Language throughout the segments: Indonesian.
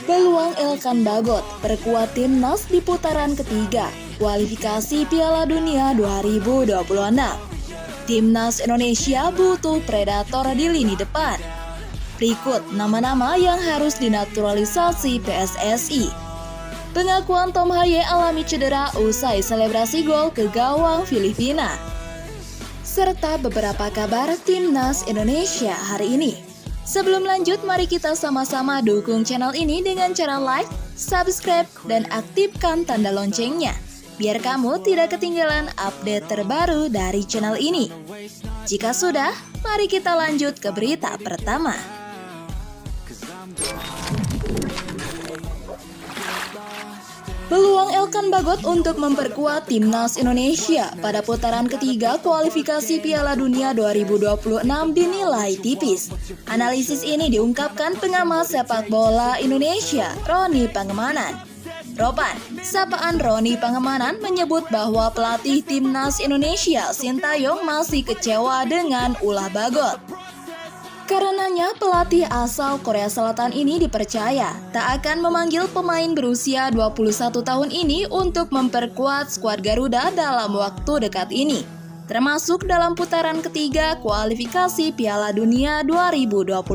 Peluang Elkan Bagot perkuat timnas di putaran ketiga kualifikasi Piala Dunia 2026. Timnas Indonesia butuh predator di lini depan. Berikut nama-nama yang harus dinaturalisasi PSSI. Pengakuan Tom Haye alami cedera usai selebrasi gol ke gawang Filipina. Serta beberapa kabar timnas Indonesia hari ini. Sebelum lanjut, mari kita sama-sama dukung channel ini dengan cara like, subscribe, dan aktifkan tanda loncengnya, biar kamu tidak ketinggalan update terbaru dari channel ini. Jika sudah, mari kita lanjut ke berita pertama. Peluang Elkan Bagot untuk memperkuat timnas Indonesia pada putaran ketiga kualifikasi Piala Dunia 2026 dinilai tipis. Analisis ini diungkapkan pengamat sepak bola Indonesia, Roni Pangemanan. Ropan, sapaan Roni Pangemanan, menyebut bahwa pelatih timnas Indonesia, Sintayong, masih kecewa dengan ulah Bagot. Karenanya, pelatih asal Korea Selatan ini dipercaya tak akan memanggil pemain berusia 21 tahun ini untuk memperkuat skuad Garuda dalam waktu dekat ini, termasuk dalam putaran ketiga kualifikasi Piala Dunia 2026.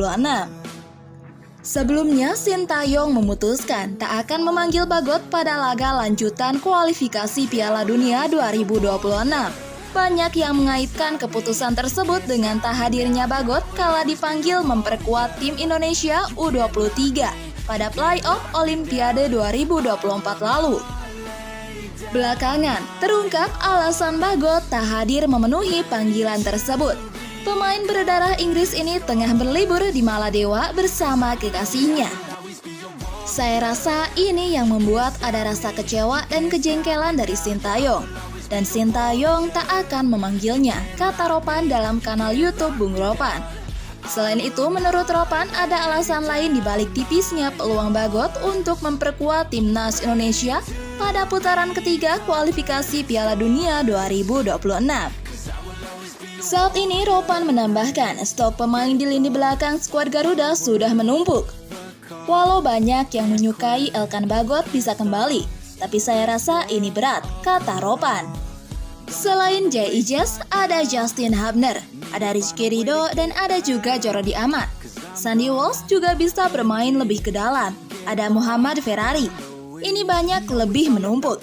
Sebelumnya, Sintayong memutuskan tak akan memanggil Bagot pada laga lanjutan kualifikasi Piala Dunia 2026. Banyak yang mengaitkan keputusan tersebut dengan tak hadirnya Bagot kala dipanggil memperkuat tim Indonesia U23 pada playoff Olimpiade 2024 lalu. Belakangan, terungkap alasan Bagot tak hadir memenuhi panggilan tersebut. Pemain berdarah Inggris ini tengah berlibur di Maladewa bersama kekasihnya. Saya rasa ini yang membuat ada rasa kecewa dan kejengkelan dari Sintayong. Dan Sintayong tak akan memanggilnya, kata Ropan dalam kanal YouTube Bung Ropan. Selain itu, menurut Ropan, ada alasan lain di balik tipisnya peluang Bagot untuk memperkuat timnas Indonesia pada putaran ketiga kualifikasi Piala Dunia 2026. Saat ini, Ropan menambahkan stok pemain di lini belakang skuad Garuda sudah menumpuk. Walau banyak yang menyukai Elkan Bagot bisa kembali, tapi saya rasa ini berat, kata Ropan. Selain Jay Ijes, ada Justin Hubner, ada Rizky Ridho, dan ada juga Jordi Amat. Sandy Walsh juga bisa bermain lebih ke dalam. Ada Muhammad Ferrari. Ini banyak lebih menumpuk.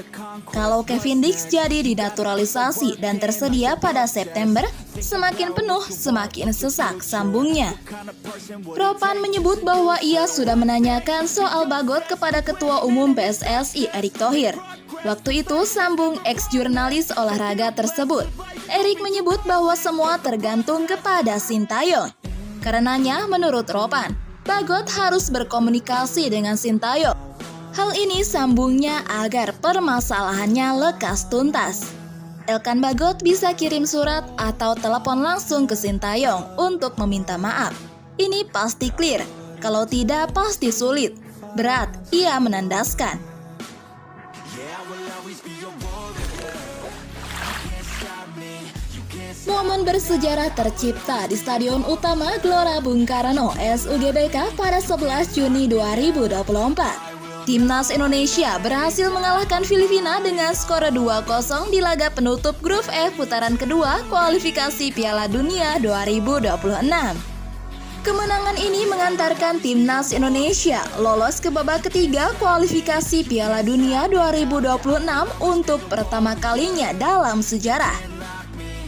Kalau Kevin Dix jadi dinaturalisasi dan tersedia pada September, semakin penuh, semakin sesak, sambungnya. Ropan menyebut bahwa ia sudah menanyakan soal Bagot kepada Ketua Umum PSSI, Erick Thohir. Waktu itu, sambung ex-jurnalis olahraga tersebut. Erick menyebut bahwa semua tergantung kepada Sintayong. Karenanya, menurut Ropan, Bagot harus berkomunikasi dengan Sintayong. Hal ini sambungnya agar permasalahannya lekas tuntas. Elkan Bagot bisa kirim surat atau telepon langsung ke Sintayong untuk meminta maaf. Ini pasti clear, kalau tidak pasti sulit. Berat, ia menandaskan. Momen bersejarah tercipta di Stadion Utama Gelora Bung Karno SUGBK pada 11 Juni 2024. Timnas Indonesia berhasil mengalahkan Filipina dengan skor 2-0 di laga penutup grup F putaran kedua kualifikasi Piala Dunia 2026. Kemenangan ini mengantarkan Timnas Indonesia lolos ke babak ketiga kualifikasi Piala Dunia 2026 untuk pertama kalinya dalam sejarah.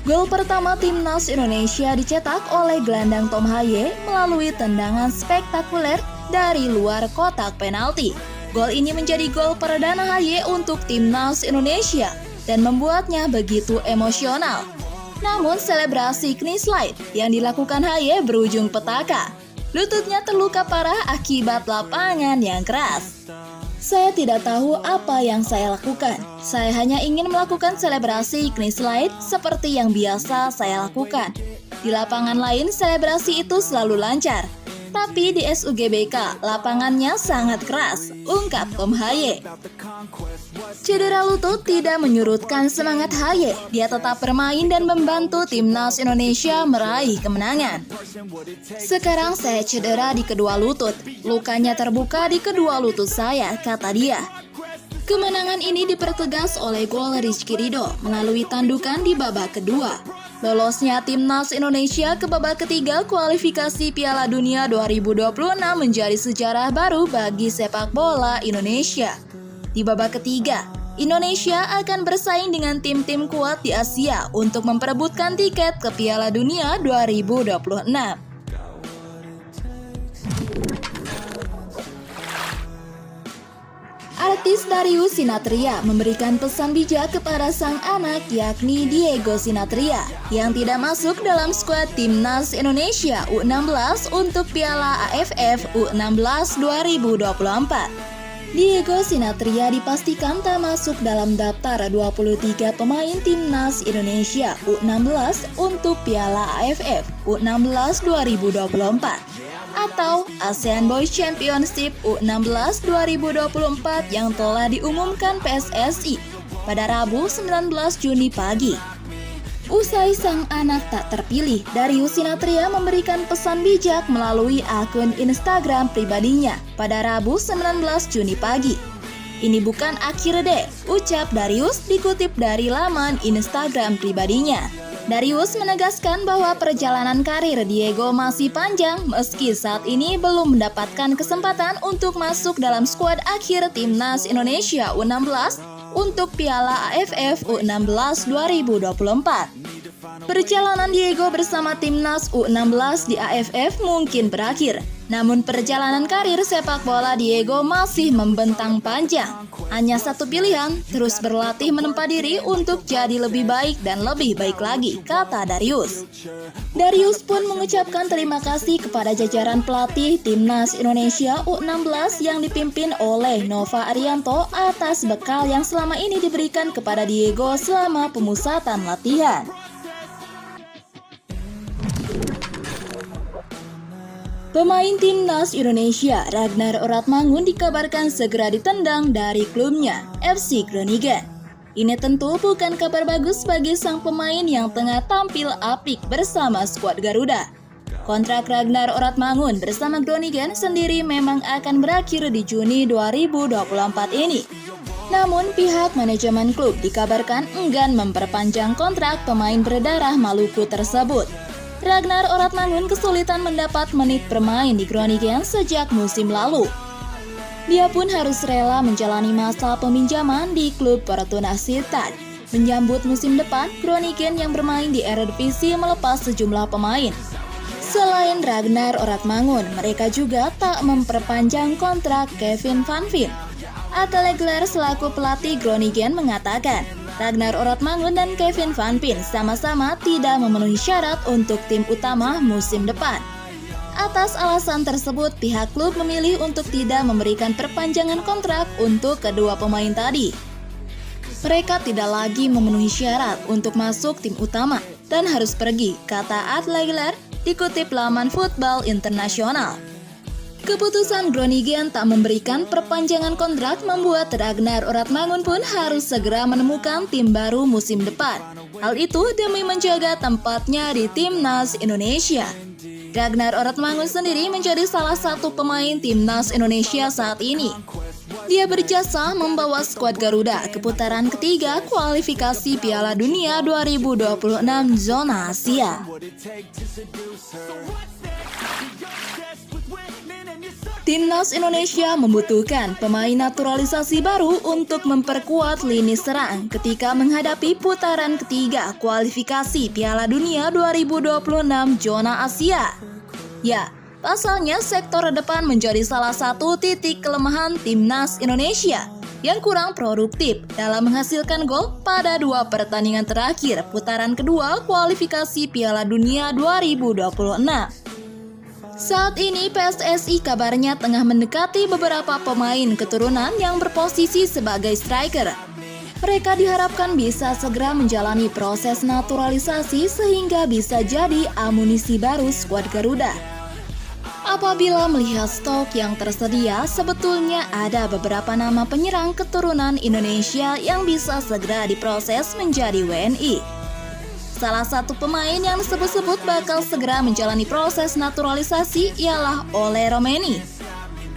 Gol pertama Timnas Indonesia dicetak oleh gelandang Tom Haye melalui tendangan spektakuler dari luar kotak penalti. Gol ini menjadi gol perdana Haye untuk Timnas Indonesia dan membuatnya begitu emosional. Namun selebrasi knee slide yang dilakukan Haye berujung petaka. Lututnya terluka parah akibat lapangan yang keras. Saya tidak tahu apa yang saya lakukan. Saya hanya ingin melakukan selebrasi knee slide seperti yang biasa saya lakukan. Di lapangan lain selebrasi itu selalu lancar. Tapi di SUGBK, lapangannya sangat keras, ungkap Tom Haye. Cedera lutut tidak menyurutkan semangat Haye. Dia tetap bermain dan membantu timnas Indonesia meraih kemenangan. Sekarang saya cedera di kedua lutut. Lukanya terbuka di kedua lutut saya, kata dia. Kemenangan ini dipertegas oleh gol Rizky Ridho melalui tandukan di babak kedua. Lolosnya timnas Indonesia ke babak ketiga kualifikasi Piala Dunia 2026 menjadi sejarah baru bagi sepak bola Indonesia. Di babak ketiga, Indonesia akan bersaing dengan tim-tim kuat di Asia untuk memperebutkan tiket ke Piala Dunia 2026. Artis Darius Sinathrya memberikan pesan bijak kepada sang anak yakni Diego Sinathrya yang tidak masuk dalam skuad timnas Indonesia U16 untuk Piala AFF U16 2024. Diego Sinathrya dipastikan tak masuk dalam daftar 23 pemain timnas Indonesia U16 untuk Piala AFF U16 2024 atau ASEAN Boys Championship U16 2024 yang telah diumumkan PSSI pada Rabu 19 Juni pagi. Usai sang anak tak terpilih, Darius Sinathrya memberikan pesan bijak melalui akun Instagram pribadinya pada Rabu 19 Juni pagi. Ini bukan akhir deh, ucap Darius dikutip dari laman Instagram pribadinya. Darius menegaskan bahwa perjalanan karir Diego masih panjang meski saat ini belum mendapatkan kesempatan untuk masuk dalam skuad akhir timnas Indonesia U16 untuk Piala AFF U16 2024. Perjalanan Diego bersama timnas U16 di AFF mungkin berakhir, namun perjalanan karir sepak bola Diego masih membentang panjang. Hanya satu pilihan, terus berlatih menempa diri untuk jadi lebih baik dan lebih baik lagi, kata Darius. Darius pun mengucapkan terima kasih kepada jajaran pelatih timnas Indonesia U16 yang dipimpin oleh Nova Arianto atas bekal yang selama ini diberikan kepada Diego selama pemusatan latihan. Pemain timnas Indonesia Ragnar Oratmangun dikabarkan segera ditendang dari klubnya FC Groningen. Ini tentu bukan kabar bagus bagi sang pemain yang tengah tampil apik bersama skuad Garuda. Kontrak Ragnar Oratmangun bersama Groningen sendiri memang akan berakhir di Juni 2024 ini. Namun pihak manajemen klub dikabarkan enggan memperpanjang kontrak pemain berdarah Maluku tersebut. Ragnar Oratmangun kesulitan mendapat menit bermain di Groningen sejak musim lalu. Dia pun harus rela menjalani masa peminjaman di klub Fortuna Sittard. Menyambut musim depan, Groningen yang bermain di Eredivisie melepas sejumlah pemain. Selain Ragnar Oratmangun, mereka juga tak memperpanjang kontrak Kevin Van Veen. Atte Legler selaku pelatih Groningen mengatakan, Ragnar Oratmangun dan Kevin Van Veen sama-sama tidak memenuhi syarat untuk tim utama musim depan. Atas alasan tersebut, pihak klub memilih untuk tidak memberikan perpanjangan kontrak untuk kedua pemain tadi. Mereka tidak lagi memenuhi syarat untuk masuk tim utama dan harus pergi, kata Atte Legler dikutip laman Football International. Keputusan Groningen tak memberikan perpanjangan kontrak membuat Ragnar Oratmangun pun harus segera menemukan tim baru musim depan. Hal itu demi menjaga tempatnya di timnas Indonesia. Ragnar Oratmangun sendiri menjadi salah satu pemain timnas Indonesia saat ini. Dia berjasa membawa skuad Garuda ke putaran ketiga kualifikasi Piala Dunia 2026 zona Asia. Timnas Indonesia membutuhkan pemain naturalisasi baru untuk memperkuat lini serang ketika menghadapi putaran ketiga kualifikasi Piala Dunia 2026 zona Asia. Ya, pasalnya sektor depan menjadi salah satu titik kelemahan Timnas Indonesia yang kurang produktif dalam menghasilkan gol pada dua pertandingan terakhir putaran kedua kualifikasi Piala Dunia 2026. Saat ini PSSI kabarnya tengah mendekati beberapa pemain keturunan yang berposisi sebagai striker. Mereka diharapkan bisa segera menjalani proses naturalisasi sehingga bisa jadi amunisi baru skuad Garuda. Apabila melihat stok yang tersedia, sebetulnya ada beberapa nama penyerang keturunan Indonesia yang bisa segera diproses menjadi WNI. Salah satu pemain yang disebut-sebut bakal segera menjalani proses naturalisasi ialah Ole Romeni.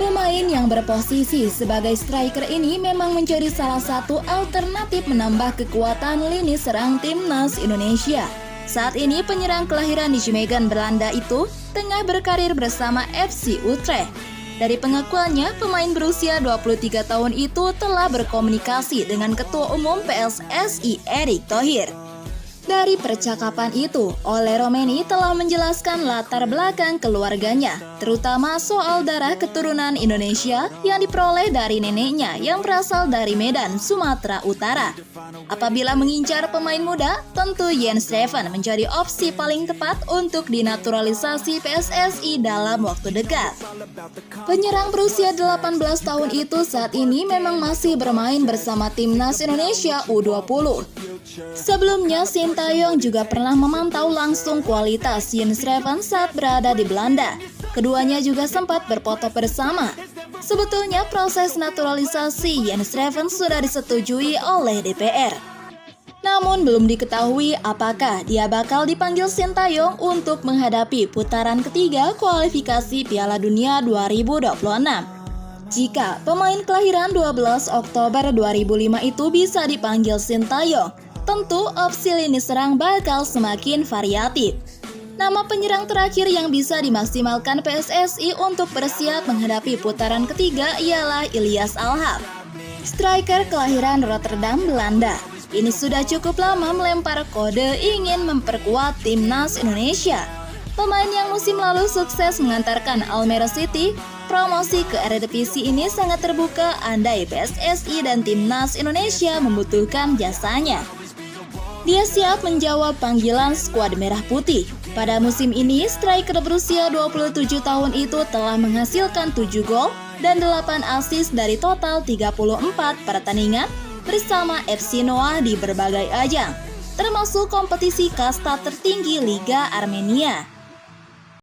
Pemain yang berposisi sebagai striker ini memang menjadi salah satu alternatif menambah kekuatan lini serang timnas Indonesia. Saat ini penyerang kelahiran Nijmegen, Belanda itu tengah berkarir bersama FC Utrecht. Dari pengakuannya, pemain berusia 23 tahun itu telah berkomunikasi dengan Ketua Umum PSSI Erick Thohir. Dari percakapan itu, Ole Romeni telah menjelaskan latar belakang keluarganya, terutama soal darah keturunan Indonesia yang diperoleh dari neneknya yang berasal dari Medan, Sumatera Utara. Apabila mengincar pemain muda, tentu Jens Steffen menjadi opsi paling tepat untuk dinaturalisasi PSSI dalam waktu dekat. Penyerang berusia 18 tahun itu saat ini memang masih bermain bersama timnas Indonesia U20. Sebelumnya, Sintayong juga pernah memantau langsung kualitas Jens Steffen saat berada di Belanda. Keduanya juga sempat berfoto bersama. Sebetulnya proses naturalisasi Jens Steffen sudah disetujui oleh DPR. Namun belum diketahui apakah dia bakal dipanggil Sintayong untuk menghadapi putaran ketiga kualifikasi Piala Dunia 2026. Jika pemain kelahiran 12 Oktober 2005 itu bisa dipanggil Sintayong, tentu opsi lini serang bakal semakin variatif. Nama penyerang terakhir yang bisa dimaksimalkan PSSI untuk bersiap menghadapi putaran ketiga ialah Ilyas Alhab, striker kelahiran Rotterdam, Belanda. Ini sudah cukup lama melempar kode ingin memperkuat timnas Indonesia. Pemain yang musim lalu sukses mengantarkan Almere City promosi ke Eredivisie ini sangat terbuka andai PSSI dan timnas Indonesia membutuhkan jasanya. Dia siap menjawab panggilan skuad merah putih. Pada musim ini, striker berusia 27 tahun itu telah menghasilkan 7 gol dan 8 assist dari total 34 pertandingan bersama FC Noah di berbagai ajang, termasuk kompetisi kasta tertinggi Liga Armenia.